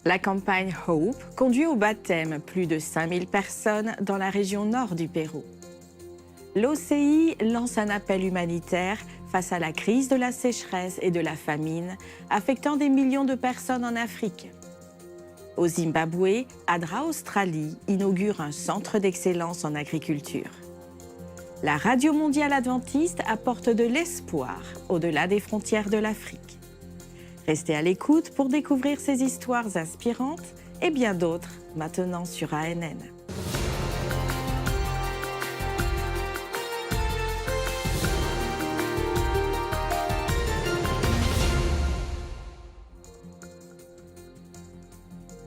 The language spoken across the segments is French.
La campagne Hope conduit au baptême plus de 5000 personnes dans la région nord du Pérou. L'OCI lance un appel humanitaire face à la crise de la sécheresse et de la famine, affectant des millions de personnes en Afrique. Au Zimbabwe, ADRA Australie inaugure un centre d'excellence en agriculture. La Radio mondiale adventiste apporte de l'espoir au-delà des frontières de l'Afrique. Restez à l'écoute pour découvrir ces histoires inspirantes et bien d'autres maintenant sur ANN.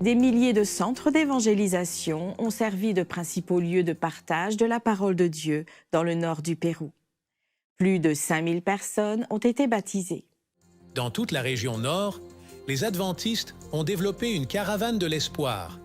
Des milliers de centres d'évangélisation ont servi de principaux lieux de partage de la parole de Dieu dans le nord du Pérou. Plus de 5000 personnes ont été baptisées. Dans toute la région nord, les adventistes ont développé une caravane de l'espoir,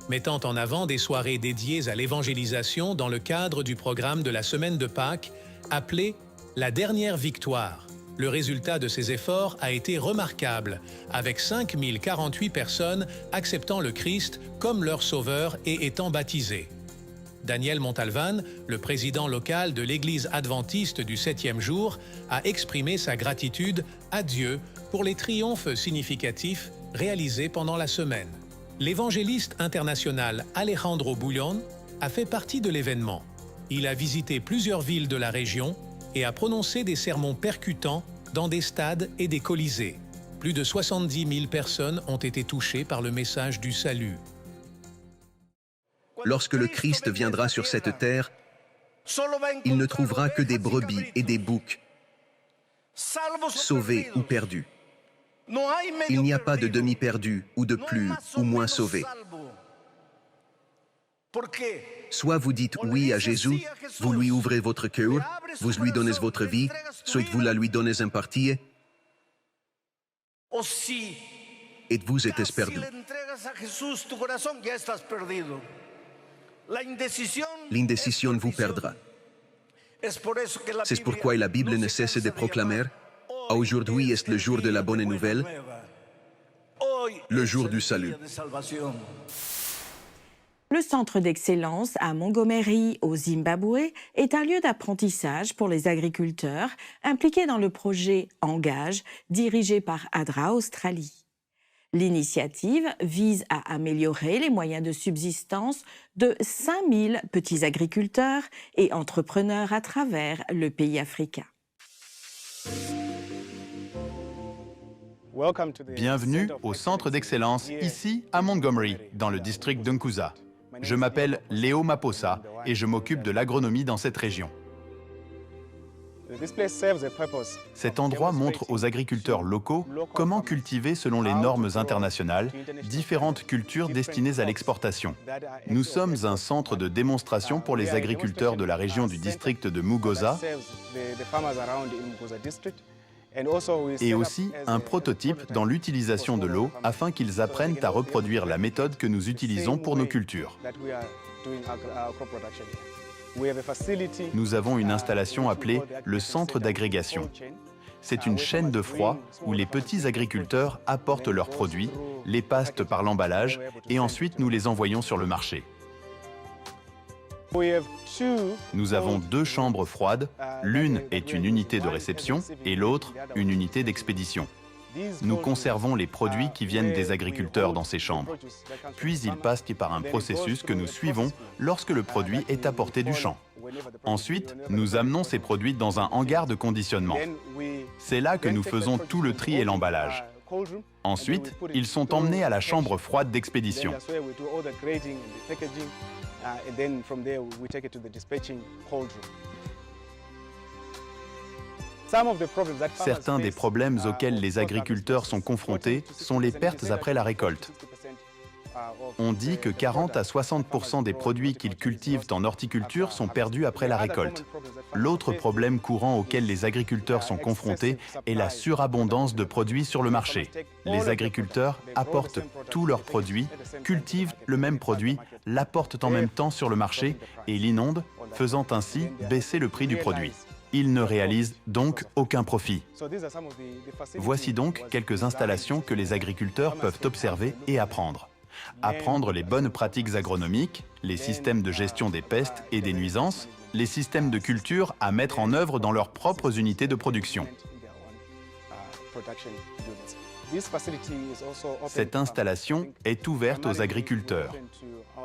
mettant en avant des soirées dédiées à l'évangélisation dans le cadre du programme de la semaine de Pâques, appelé « La dernière victoire ». Le résultat de ces efforts a été remarquable, avec 5048 personnes acceptant le Christ comme leur sauveur et étant baptisées. Daniel Montalvan, le président local de l'Église adventiste du 7e jour, a exprimé sa gratitude à Dieu pour les triomphes significatifs réalisés pendant la semaine. L'évangéliste international Alejandro Bullón a fait partie de l'événement. Il a visité plusieurs villes de la région et a prononcé des sermons percutants dans des stades et des colisées. Plus de 70 000 personnes ont été touchées par le message du salut. Lorsque le Christ viendra sur cette terre, il ne trouvera que des brebis et des boucs, sauvés ou perdus. Il n'y a pas de demi-perdus ou de plus ou moins sauvés. Soit vous dites oui à Jésus, vous lui ouvrez votre cœur, vous lui donnez votre vie, soit vous la lui donnez en partie, et vous êtes perdu. L'indécision vous perdra. C'est pourquoi la Bible ne cesse de proclamer « Aujourd'hui est le jour de la bonne nouvelle, le jour du salut ». Le centre d'excellence à Montgomery, au Zimbabwe, est un lieu d'apprentissage pour les agriculteurs impliqués dans le projet Engage, dirigé par ADRA Australie. L'initiative vise à améliorer les moyens de subsistance de 5000 petits agriculteurs et entrepreneurs à travers le pays africain. Bienvenue au centre d'excellence ici à Montgomery, dans le district d'Nkuza. Je m'appelle Léo Maposa et je m'occupe de l'agronomie dans cette région. Cet endroit montre aux agriculteurs locaux comment cultiver selon les normes internationales différentes cultures destinées à l'exportation. Nous sommes un centre de démonstration pour les agriculteurs de la région du district de Mugoza et aussi un prototype dans l'utilisation de l'eau afin qu'ils apprennent à reproduire la méthode que nous utilisons pour nos cultures. Nous avons une installation appelée le centre d'agrégation. C'est une chaîne de froid où les petits agriculteurs apportent leurs produits, les passent par l'emballage et ensuite nous les envoyons sur le marché. Nous avons 2 chambres froides, l'une est une unité de réception et l'autre une unité d'expédition. Nous conservons les produits qui viennent des agriculteurs dans ces chambres. Puis ils passent par un processus que nous suivons lorsque le produit est apporté du champ. Ensuite, nous amenons ces produits dans un hangar de conditionnement. C'est là que nous faisons tout le tri et l'emballage. Ensuite, ils sont emmenés à la chambre froide d'expédition. Certains des problèmes auxquels les agriculteurs sont confrontés sont les pertes après la récolte. On dit que 40 à 60% des produits qu'ils cultivent en horticulture sont perdus après la récolte. L'autre problème courant auquel les agriculteurs sont confrontés est la surabondance de produits sur le marché. Les agriculteurs apportent tous leurs produits, cultivent le même produit, l'apportent en même temps sur le marché et l'inondent, faisant ainsi baisser le prix du produit. Ils ne réalisent donc aucun profit. Voici donc quelques installations que les agriculteurs peuvent observer et apprendre. Apprendre les bonnes pratiques agronomiques, les systèmes de gestion des pestes et des nuisances, les systèmes de culture à mettre en œuvre dans leurs propres unités de production. Cette installation est ouverte aux agriculteurs.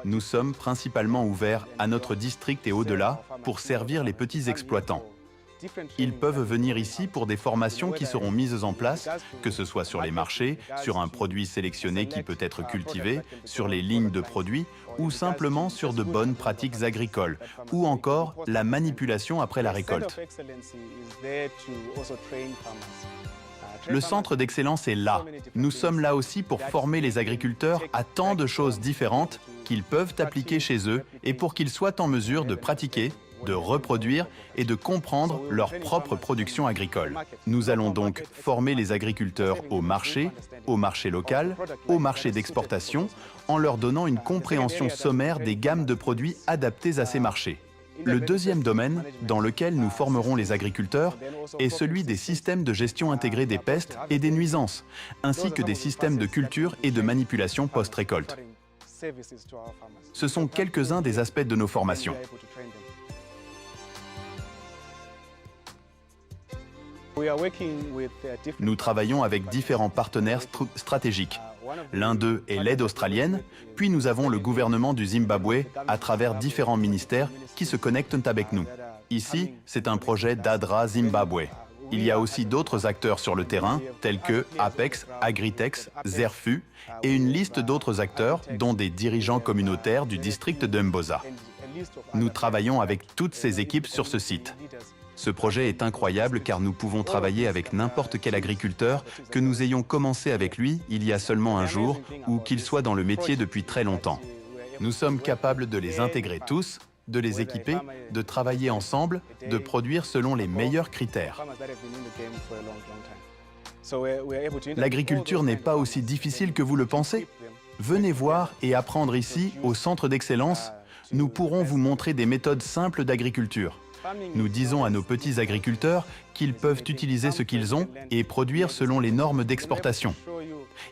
Nous sommes principalement ouverts à notre district et au-delà pour servir les petits exploitants. Ils peuvent venir ici pour des formations qui seront mises en place, que ce soit sur les marchés, sur un produit sélectionné qui peut être cultivé, sur les lignes de produits, ou simplement sur de bonnes pratiques agricoles, ou encore la manipulation après la récolte. Le centre d'excellence est là. Nous sommes là aussi pour former les agriculteurs à tant de choses différentes qu'ils peuvent appliquer chez eux et pour qu'ils soient en mesure de pratiquer, de reproduire et de comprendre leur propre production agricole. Nous allons donc former les agriculteurs au marché local, au marché d'exportation, en leur donnant une compréhension sommaire des gammes de produits adaptés à ces marchés. Le deuxième domaine dans lequel nous formerons les agriculteurs est celui des systèmes de gestion intégrés des pestes et des nuisances, ainsi que des systèmes de culture et de manipulation post-récolte. Ce sont quelques-uns des aspects de nos formations. Nous travaillons avec différents partenaires stratégiques. L'un d'eux est l'aide australienne, puis nous avons le gouvernement du Zimbabwe à travers différents ministères qui se connectent avec nous. Ici, c'est un projet d'ADRA Zimbabwe. Il y a aussi d'autres acteurs sur le terrain, tels que Apex, Agritex, Zerfu, et une liste d'autres acteurs, dont des dirigeants communautaires du district de Mboza. Nous travaillons avec toutes ces équipes sur ce site. Ce projet est incroyable car nous pouvons travailler avec n'importe quel agriculteur, que nous ayons commencé avec lui il y a seulement un jour ou qu'il soit dans le métier depuis très longtemps. Nous sommes capables de les intégrer tous, de les équiper, de travailler ensemble, de produire selon les meilleurs critères. L'agriculture n'est pas aussi difficile que vous le pensez. Venez voir et apprendre ici, au centre d'excellence. Nous pourrons vous montrer des méthodes simples d'agriculture. Nous disons à nos petits agriculteurs qu'ils peuvent utiliser ce qu'ils ont et produire selon les normes d'exportation.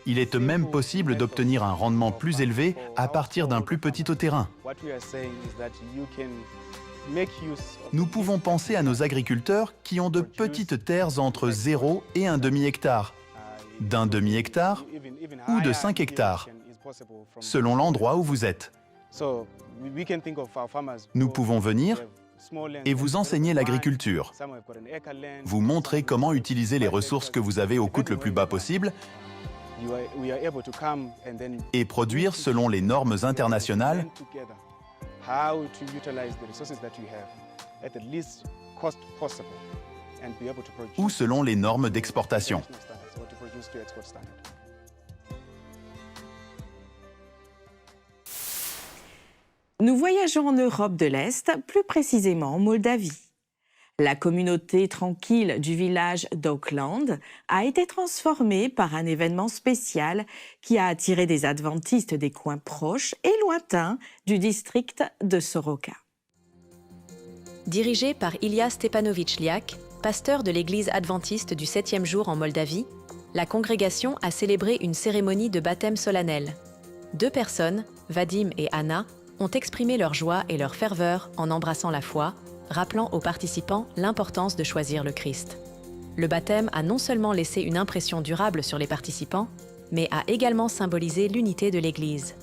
Il est même possible d'obtenir un rendement plus élevé à partir d'un plus petit terrain. Nous pouvons penser à nos agriculteurs qui ont de petites terres entre 0 et un demi-hectare, d'un demi-hectare ou de 5 hectares, selon l'endroit où vous êtes. Nous pouvons venir et vous enseigner l'agriculture. Vous montrer comment utiliser les ressources que vous avez au coût le plus bas possible et produire selon les normes internationales ou selon les normes d'exportation. Nous voyageons en Europe de l'Est, plus précisément en Moldavie. La communauté tranquille du village d'Oakland a été transformée par un événement spécial qui a attiré des adventistes des coins proches et lointains du district de Soroka. Dirigé par Ilya Stepanovitch Liak, pasteur de l'église adventiste du 7e jour en Moldavie, la congrégation a célébré une cérémonie de baptême solennel. 2 personnes, Vadim et Anna, ont exprimé leur joie et leur ferveur en embrassant la foi, rappelant aux participants l'importance de choisir le Christ. Le baptême a non seulement laissé une impression durable sur les participants, mais a également symbolisé l'unité de l'Église.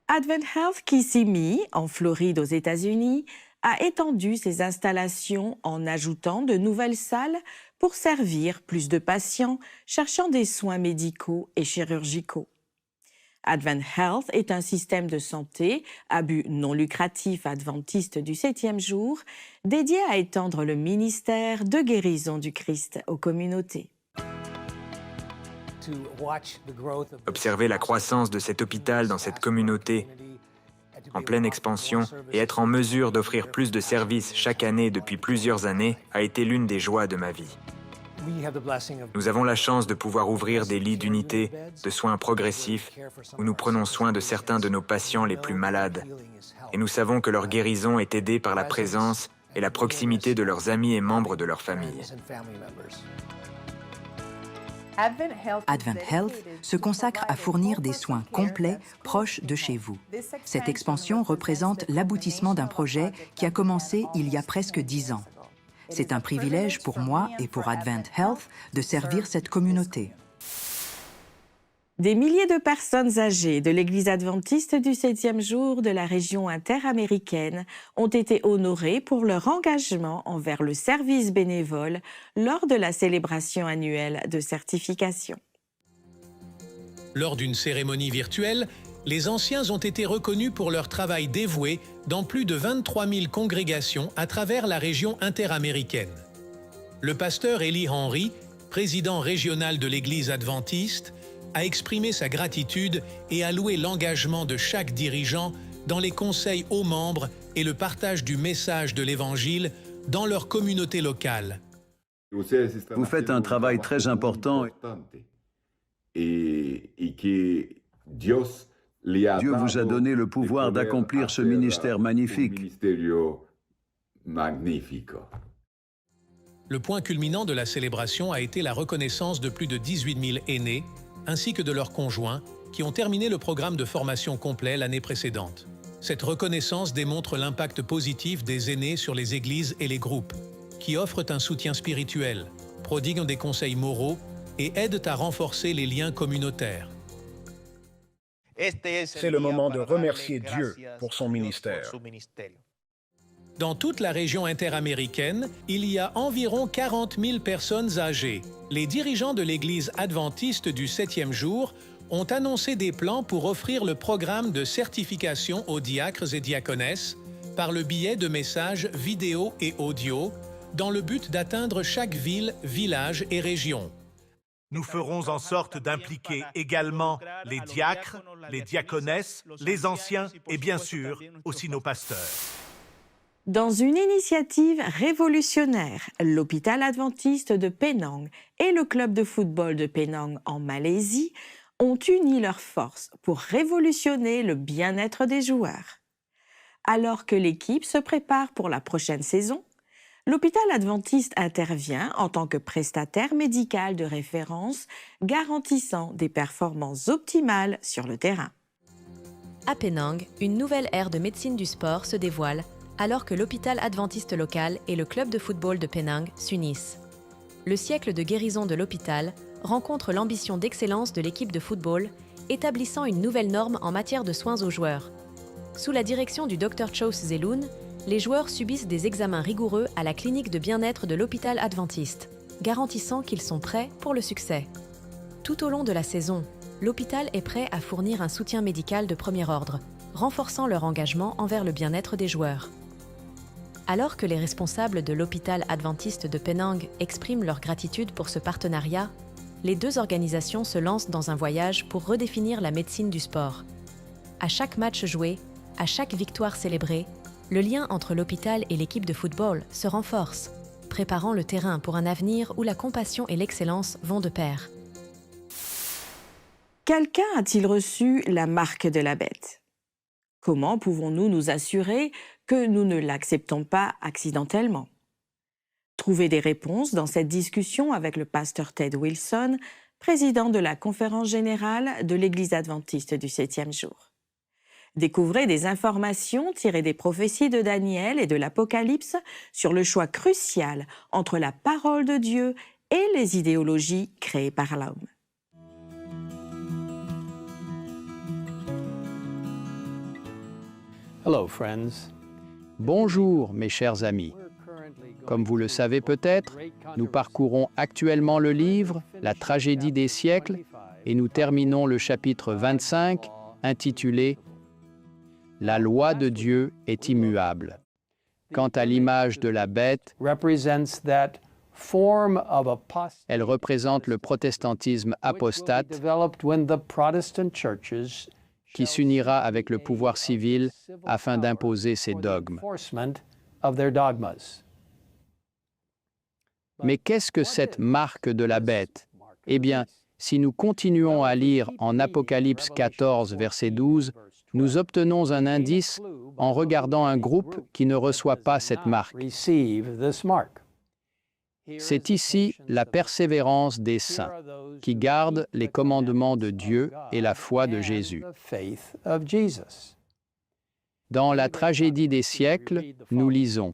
Advent Health Kissimmee, en Floride aux États-Unis, a étendu ses installations en ajoutant de nouvelles salles pour servir plus de patients cherchant des soins médicaux et chirurgicaux. Advent Health est un système de santé à but non lucratif adventiste du 7e jour, dédié à étendre le ministère de guérison du Christ aux communautés. Observer la croissance de cet hôpital dans cette communauté en pleine expansion et être en mesure d'offrir plus de services chaque année depuis plusieurs années a été l'une des joies de ma vie. Nous avons la chance de pouvoir ouvrir des lits d'unité, de soins progressifs, où nous prenons soin de certains de nos patients les plus malades. Et nous savons que leur guérison est aidée par la présence et la proximité de leurs amis et membres de leur famille. Advent Health se consacre à fournir des soins complets proches de chez vous. Cette expansion représente l'aboutissement d'un projet qui a commencé il y a presque 10 ans. C'est un privilège pour moi et pour Advent Health de servir cette communauté. Des milliers de personnes âgées de l'Église adventiste du 7e jour de la région interaméricaine ont été honorées pour leur engagement envers le service bénévole lors de la célébration annuelle de certification. Lors d'une cérémonie virtuelle, les anciens ont été reconnus pour leur travail dévoué dans plus de 23 000 congrégations à travers la région interaméricaine. Le pasteur Eli Henry, président régional de l'Église adventiste, a exprimé sa gratitude et a loué l'engagement de chaque dirigeant dans les conseils aux membres et le partage du message de l'Évangile dans leur communauté locale. Vous faites un travail très important et Dieu vous a donné le pouvoir d'accomplir ce ministère magnifique. Le point culminant de la célébration a été la reconnaissance de plus de 18 000 aînés, ainsi que de leurs conjoints, qui ont terminé le programme de formation complet l'année précédente. Cette reconnaissance démontre l'impact positif des aînés sur les églises et les groupes, qui offrent un soutien spirituel, prodiguent des conseils moraux et aident à renforcer les liens communautaires. C'est le moment de remercier Dieu pour son ministère. Dans toute la région interaméricaine, il y a environ 40 000 personnes âgées. Les dirigeants de l'Église adventiste du 7e jour ont annoncé des plans pour offrir le programme de certification aux diacres et diaconesses par le biais de messages vidéo et audio dans le but d'atteindre chaque ville, village et région. Nous ferons en sorte d'impliquer également les diacres, les diaconesses, les anciens et bien sûr aussi nos pasteurs. Dans une initiative révolutionnaire, l'hôpital adventiste de Penang et le club de football de Penang en Malaisie ont uni leurs forces pour révolutionner le bien-être des joueurs. Alors que l'équipe se prépare pour la prochaine saison, l'hôpital adventiste intervient en tant que prestataire médical de référence, garantissant des performances optimales sur le terrain. À Penang, une nouvelle ère de médecine du sport se dévoile alors que l'hôpital adventiste local et le club de football de Penang s'unissent. Le siècle de guérison de l'hôpital rencontre l'ambition d'excellence de l'équipe de football, établissant une nouvelle norme en matière de soins aux joueurs. Sous la direction du Dr Chos Zelun, les joueurs subissent des examens rigoureux à la clinique de bien-être de l'hôpital adventiste, garantissant qu'ils sont prêts pour le succès. Tout au long de la saison, l'hôpital est prêt à fournir un soutien médical de premier ordre, renforçant leur engagement envers le bien-être des joueurs. Alors que les responsables de l'hôpital adventiste de Penang expriment leur gratitude pour ce partenariat, les deux organisations se lancent dans un voyage pour redéfinir la médecine du sport. À chaque match joué, à chaque victoire célébrée, le lien entre l'hôpital et l'équipe de football se renforce, préparant le terrain pour un avenir où la compassion et l'excellence vont de pair. Quelqu'un a-t-il reçu la marque de la bête? Comment pouvons-nous nous assurer que nous ne l'acceptons pas accidentellement? Trouvez des réponses dans cette discussion avec le pasteur Ted Wilson, président de la Conférence générale de l'Église adventiste du 7e jour. Découvrez des informations tirées des prophéties de Daniel et de l'Apocalypse sur le choix crucial entre la parole de Dieu et les idéologies créées par l'homme. Hello, friends. Bonjour, mes chers amis. Comme vous le savez peut-être, nous parcourons actuellement le livre « La tragédie des siècles » et nous terminons le chapitre 25 intitulé « La loi de Dieu est immuable ». Quant à l'image de la bête, elle représente le protestantisme apostate qui s'unira avec le pouvoir civil afin d'imposer ses dogmes. Mais qu'est-ce que cette marque de la bête? Eh bien, si nous continuons à lire en Apocalypse 14, verset 12, nous obtenons un indice en regardant un groupe qui ne reçoit pas cette marque. C'est ici la persévérance des saints, qui gardent les commandements de Dieu et la foi de Jésus. Dans la tragédie des siècles, nous lisons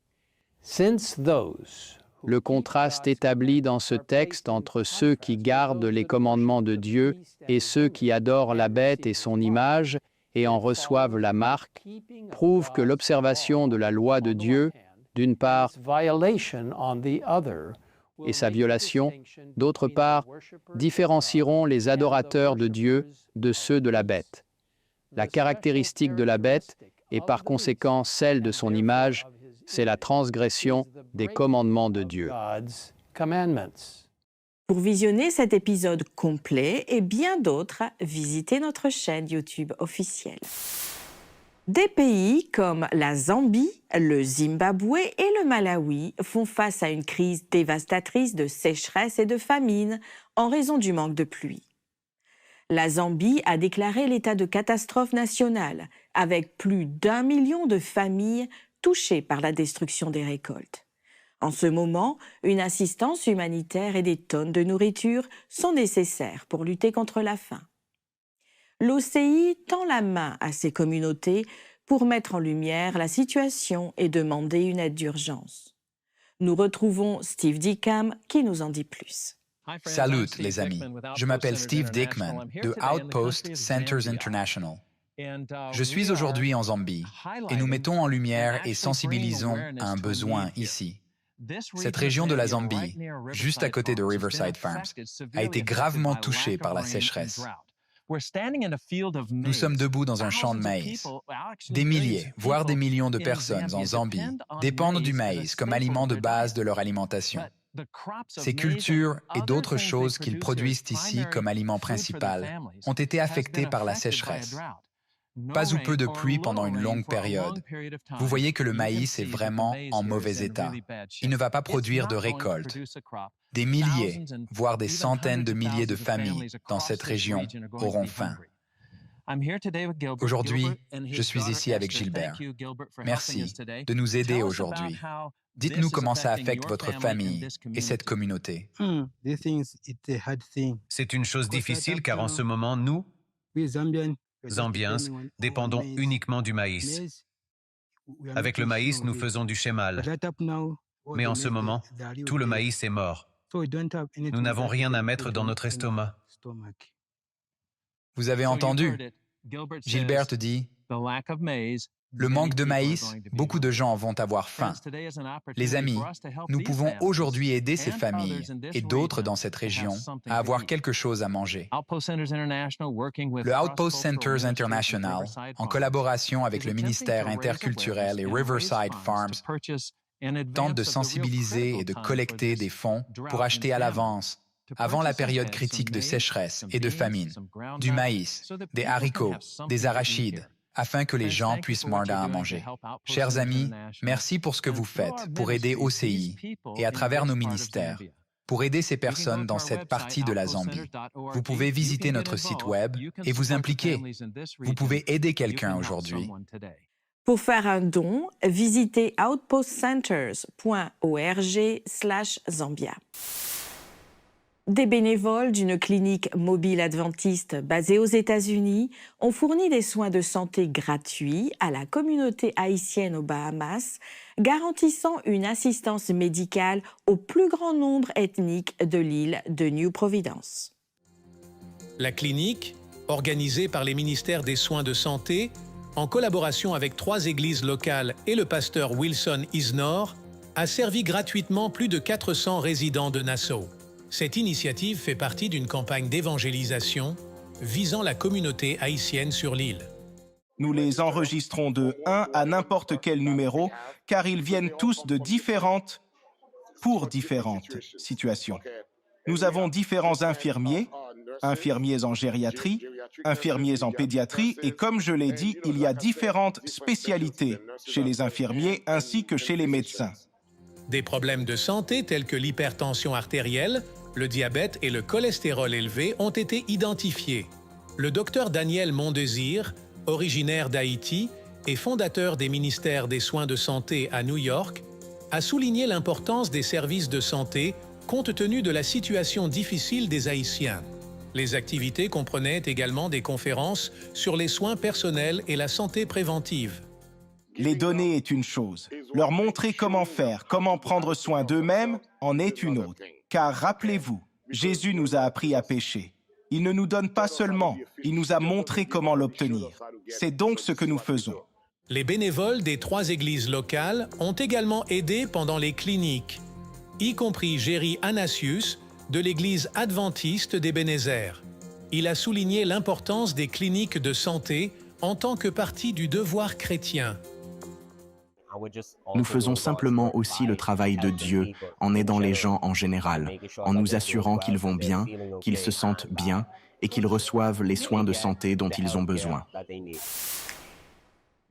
le contraste établi dans ce texte entre ceux qui gardent les commandements de Dieu et ceux qui adorent la bête et son image et en reçoivent la marque prouve que l'observation de la loi de Dieu, d'une part, et sa violation, d'autre part, différencieront les adorateurs de Dieu de ceux de la bête. La caractéristique de la bête, et par conséquent celle de son image, c'est la transgression des commandements de Dieu. Pour visionner cet épisode complet et bien d'autres, visitez notre chaîne YouTube officielle. Des pays comme la Zambie, le Zimbabwe et le Malawi font face à une crise dévastatrice de sécheresse et de famine en raison du manque de pluie. La Zambie a déclaré l'état de catastrophe nationale, avec plus d'1 million de familles touchées par la destruction des récoltes. En ce moment, une assistance humanitaire et des tonnes de nourriture sont nécessaires pour lutter contre la faim. L'OCI tend la main à ces communautés pour mettre en lumière la situation et demander une aide d'urgence. Nous retrouvons Steve Dickam qui nous en dit plus. Salut les amis, je m'appelle Steve Dickman de Outpost Centers International. Je suis aujourd'hui en Zambie et nous mettons en lumière et sensibilisons à un besoin ici. Cette région de la Zambie, juste à côté de Riverside Farms, a été gravement touchée par la sécheresse. Nous sommes debout dans un champ de maïs. Des milliers, voire des millions de personnes en Zambie dépendent du maïs comme aliment de base de leur alimentation. Ces cultures et d'autres choses qu'ils produisent ici comme aliment principal ont été affectées par la sécheresse. Pas ou peu de pluie pendant une longue période. Vous voyez que le maïs est vraiment en mauvais état. Il ne va pas produire de récolte. Des milliers, voire des centaines de milliers de familles dans cette région auront faim. Aujourd'hui, je suis ici avec Gilbert. Merci de nous aider aujourd'hui. Dites-nous comment ça affecte votre famille et cette communauté. C'est une chose difficile car en ce moment, nous, Zambiens, dépendons uniquement du maïs. Avec le maïs, nous faisons du chémal. Mais en ce moment, tout le maïs est mort. Nous n'avons rien à mettre dans notre estomac. Vous avez entendu? Gilbert dit, le manque de maïs, beaucoup de gens vont avoir faim. Les amis, nous pouvons aujourd'hui aider ces familles et d'autres dans cette région à avoir quelque chose à manger. Le Outpost Centers International, en collaboration avec le ministère interculturel et Riverside Farms, tente de sensibiliser et de collecter des fonds pour acheter à l'avance, avant la période critique de sécheresse et de famine, du maïs, des haricots, des arachides, afin que les gens puissent moins à manger. Chers amis, merci pour ce que vous faites pour aider OCI et à travers nos ministères, pour aider ces personnes dans cette partie de la Zambie. Vous pouvez visiter notre site web et vous impliquer. Vous pouvez aider quelqu'un aujourd'hui. Pour faire un don, visitez outpostcenters.org/Zambia. Des bénévoles d'une clinique mobile adventiste basée aux États-Unis ont fourni des soins de santé gratuits à la communauté haïtienne aux Bahamas, garantissant une assistance médicale au plus grand nombre ethnique de l'île de New Providence. La clinique, organisée par les ministères des Soins de Santé, en collaboration avec 3 églises locales et le pasteur Wilson Isnor, a servi gratuitement plus de 400 résidents de Nassau. Cette initiative fait partie d'une campagne d'évangélisation visant la communauté haïtienne sur l'île. Nous les enregistrons de 1 à n'importe quel numéro, car ils viennent tous de différentes situations. Nous avons différents infirmiers en gériatrie, infirmiers en pédiatrie, et comme je l'ai dit, il y a différentes spécialités chez les infirmiers ainsi que chez les médecins. Des problèmes de santé tels que l'hypertension artérielle, le diabète et le cholestérol élevé ont été identifiés. Le docteur Daniel Mondesir, originaire d'Haïti et fondateur des ministères des soins de santé à New York, a souligné l'importance des services de santé compte tenu de la situation difficile des Haïtiens. Les activités comprenaient également des conférences sur les soins personnels et la santé préventive. Les donner est une chose. Leur montrer comment faire, comment prendre soin d'eux-mêmes en est une autre. Car rappelez-vous, Jésus nous a appris à pécher. Il ne nous donne pas seulement, il nous a montré comment l'obtenir. C'est donc ce que nous faisons. Les bénévoles des 3 églises locales ont également aidé pendant les cliniques, y compris Jerry Anasius de l'église adventiste d'Ebenezer. Il a souligné l'importance des cliniques de santé en tant que partie du devoir chrétien. Nous faisons simplement aussi le travail de Dieu en aidant les gens en général, en nous assurant qu'ils vont bien, qu'ils se sentent bien et qu'ils reçoivent les soins de santé dont ils ont besoin.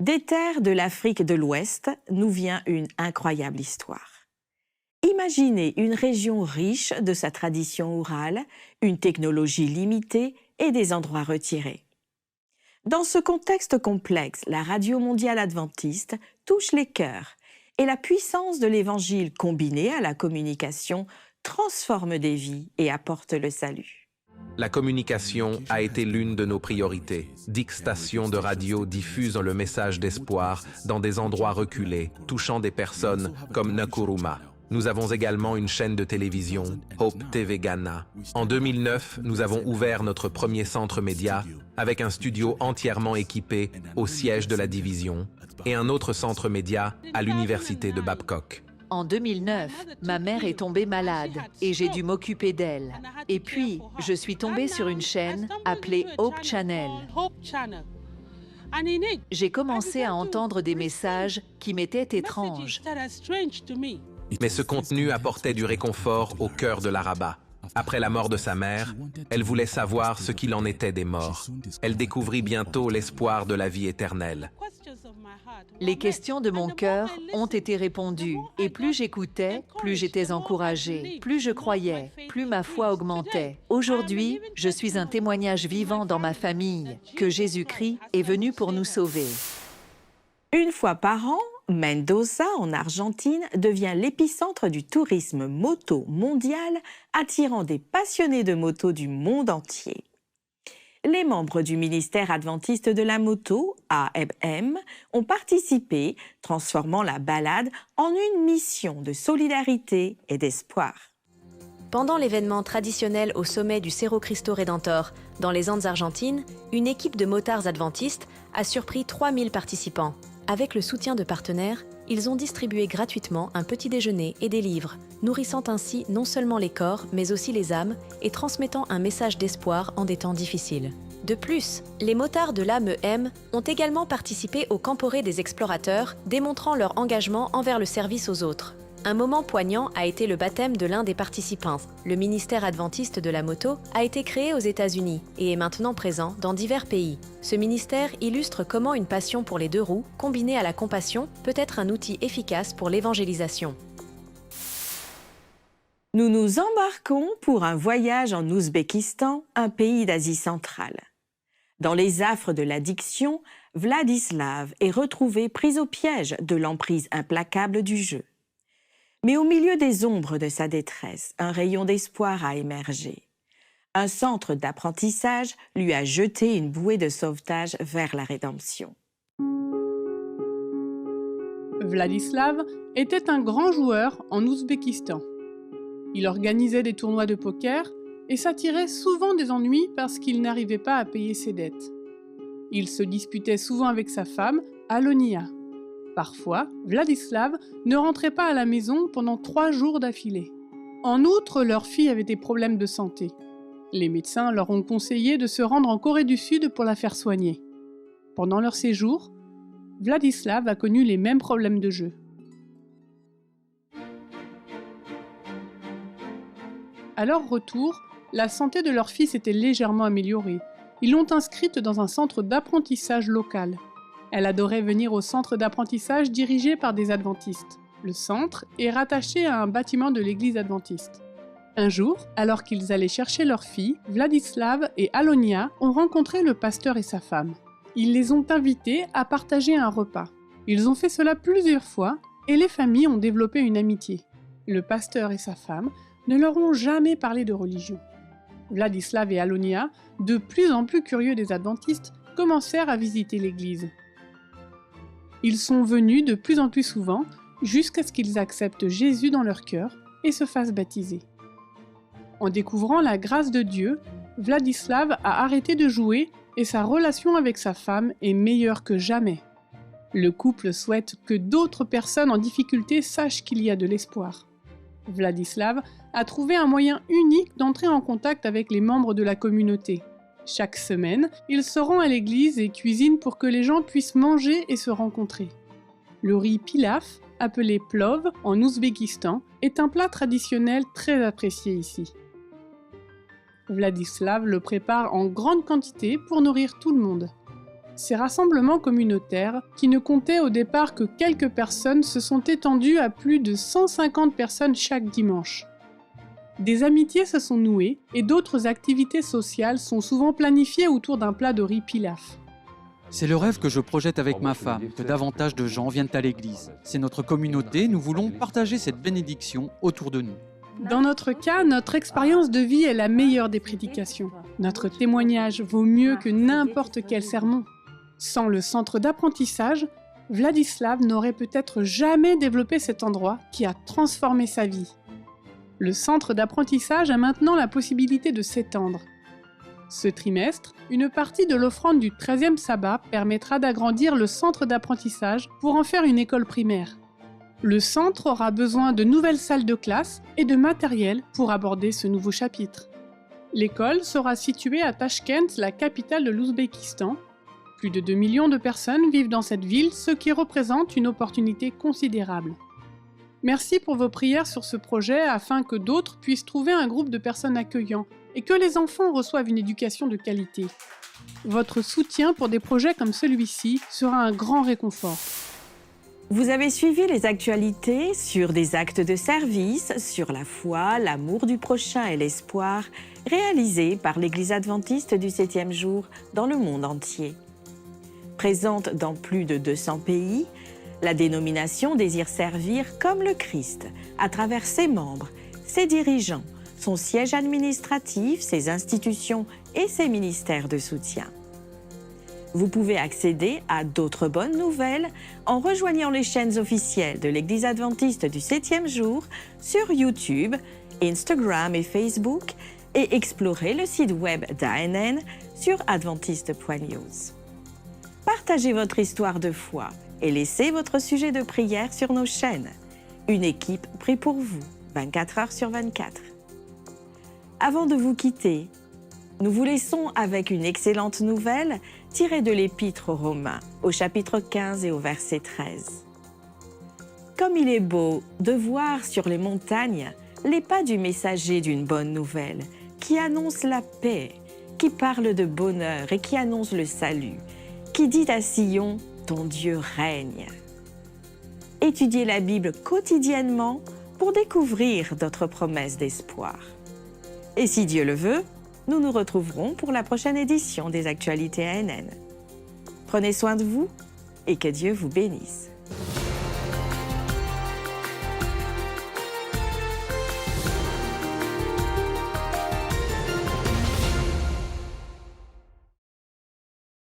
Des terres de l'Afrique de l'Ouest nous vient une incroyable histoire. Imaginez une région riche de sa tradition orale, une technologie limitée et des endroits retirés. Dans ce contexte complexe, la Radio mondiale adventiste touche les cœurs et la puissance de l'Évangile combinée à la communication transforme des vies et apporte le salut. La communication a été l'une de nos priorités. 10 stations de radio diffusent le message d'espoir dans des endroits reculés, touchant des personnes comme Nkurumah. Nous avons également une chaîne de télévision, Hope TV Ghana. En 2009, nous avons ouvert notre premier centre média avec un studio entièrement équipé au siège de la division et un autre centre média à l'université de Babcock. En 2009, ma mère est tombée malade et j'ai dû m'occuper d'elle. Et puis, je suis tombée sur une chaîne appelée Hope Channel. J'ai commencé à entendre des messages qui m'étaient étranges. Mais ce contenu apportait du réconfort au cœur de l'Araba. Après la mort de sa mère, elle voulait savoir ce qu'il en était des morts. Elle découvrit bientôt l'espoir de la vie éternelle. Les questions de mon cœur ont été répondues, et plus j'écoutais, plus j'étais encouragée, plus je croyais, plus ma foi augmentait. Aujourd'hui, je suis un témoignage vivant dans ma famille que Jésus-Christ est venu pour nous sauver. Une fois par an, Mendoza, en Argentine, devient l'épicentre du tourisme moto mondial, attirant des passionnés de moto du monde entier. Les membres du ministère adventiste de la moto, AMM, ont participé, transformant la balade en une mission de solidarité et d'espoir. Pendant l'événement traditionnel au sommet du Cerro Cristo Redentor, dans les Andes argentines, une équipe de motards adventistes a surpris 3000 participants. Avec le soutien de partenaires, ils ont distribué gratuitement un petit déjeuner et des livres, nourrissant ainsi non seulement les corps, mais aussi les âmes et transmettant un message d'espoir en des temps difficiles. De plus, les motards de l'AMM ont également participé au Camporé des explorateurs, démontrant leur engagement envers le service aux autres. Un moment poignant a été le baptême de l'un des participants. Le ministère adventiste de la moto a été créé aux États-Unis et est maintenant présent dans divers pays. Ce ministère illustre comment une passion pour les 2 roues, combinée à la compassion, peut être un outil efficace pour l'évangélisation. Nous nous embarquons pour un voyage en Ouzbékistan, un pays d'Asie centrale. Dans les affres de l'addiction, Vladislav est retrouvé pris au piège de l'emprise implacable du jeu. Mais au milieu des ombres de sa détresse, un rayon d'espoir a émergé. Un centre d'apprentissage lui a jeté une bouée de sauvetage vers la rédemption. Vladislav était un grand joueur en Ouzbékistan. Il organisait des tournois de poker et s'attirait souvent des ennuis parce qu'il n'arrivait pas à payer ses dettes. Il se disputait souvent avec sa femme, Alonia. Parfois, Vladislav ne rentrait pas à la maison pendant 3 jours d'affilée. En outre, leur fille avait des problèmes de santé. Les médecins leur ont conseillé de se rendre en Corée du Sud pour la faire soigner. Pendant leur séjour, Vladislav a connu les mêmes problèmes de jeu. À leur retour, la santé de leur fille s'était légèrement améliorée. Ils l'ont inscrite dans un centre d'apprentissage local. Elle adorait venir au centre d'apprentissage dirigé par des adventistes. Le centre est rattaché à un bâtiment de l'église adventiste. Un jour, alors qu'ils allaient chercher leur fille, Vladislav et Alonia ont rencontré le pasteur et sa femme. Ils les ont invités à partager un repas. Ils ont fait cela plusieurs fois et les familles ont développé une amitié. Le pasteur et sa femme ne leur ont jamais parlé de religion. Vladislav et Alonia, de plus en plus curieux des adventistes, commencèrent à visiter l'église. Ils sont venus de plus en plus souvent jusqu'à ce qu'ils acceptent Jésus dans leur cœur et se fassent baptiser. En découvrant la grâce de Dieu, Vladislav a arrêté de jouer et sa relation avec sa femme est meilleure que jamais. Le couple souhaite que d'autres personnes en difficulté sachent qu'il y a de l'espoir. Vladislav a trouvé un moyen unique d'entrer en contact avec les membres de la communauté. Chaque semaine, il se rend à l'église et cuisine pour que les gens puissent manger et se rencontrer. Le riz pilaf, appelé plov en Ouzbékistan, est un plat traditionnel très apprécié ici. Vladislav le prépare en grande quantité pour nourrir tout le monde. Ces rassemblements communautaires, qui ne comptaient au départ que quelques personnes, se sont étendus à plus de 150 personnes chaque dimanche. Des amitiés se sont nouées et d'autres activités sociales sont souvent planifiées autour d'un plat de riz pilaf. C'est le rêve que je projette avec ma femme, que davantage de gens viennent à l'église. C'est notre communauté, nous voulons partager cette bénédiction autour de nous. Dans notre cas, notre expérience de vie est la meilleure des prédications. Notre témoignage vaut mieux que n'importe quel sermon. Sans le centre d'apprentissage, Vladislav n'aurait peut-être jamais développé cet endroit qui a transformé sa vie. Le centre d'apprentissage a maintenant la possibilité de s'étendre. Ce trimestre, une partie de l'offrande du 13e sabbat permettra d'agrandir le centre d'apprentissage pour en faire une école primaire. Le centre aura besoin de nouvelles salles de classe et de matériel pour aborder ce nouveau chapitre. L'école sera située à Tachkent, la capitale de l'Ouzbékistan. Plus de 2 millions de personnes vivent dans cette ville, ce qui représente une opportunité considérable. Merci pour vos prières sur ce projet afin que d'autres puissent trouver un groupe de personnes accueillant et que les enfants reçoivent une éducation de qualité. Votre soutien pour des projets comme celui-ci sera un grand réconfort. Vous avez suivi les actualités sur des actes de service, sur la foi, l'amour du prochain et l'espoir, réalisés par l'Église adventiste du 7e jour dans le monde entier. Présente dans plus de 200 pays, la dénomination désire servir comme le Christ, à travers ses membres, ses dirigeants, son siège administratif, ses institutions et ses ministères de soutien. Vous pouvez accéder à d'autres bonnes nouvelles en rejoignant les chaînes officielles de l'Église adventiste du 7e jour sur YouTube, Instagram et Facebook et explorer le site web d'ANN sur adventiste.news. Partagez votre histoire de foi et laissez votre sujet de prière sur nos chaînes. Une équipe prie pour vous, 24 heures sur 24. Avant de vous quitter, nous vous laissons avec une excellente nouvelle tirée de l'Épître aux Romains, au chapitre 15 et au verset 13. Comme il est beau de voir sur les montagnes les pas du messager d'une bonne nouvelle, qui annonce la paix, qui parle de bonheur et qui annonce le salut, qui dit à Sion, ton Dieu règne. Étudiez la Bible quotidiennement pour découvrir d'autres promesses d'espoir. Et si Dieu le veut, nous nous retrouverons pour la prochaine édition des Actualités ANN. Prenez soin de vous et que Dieu vous bénisse.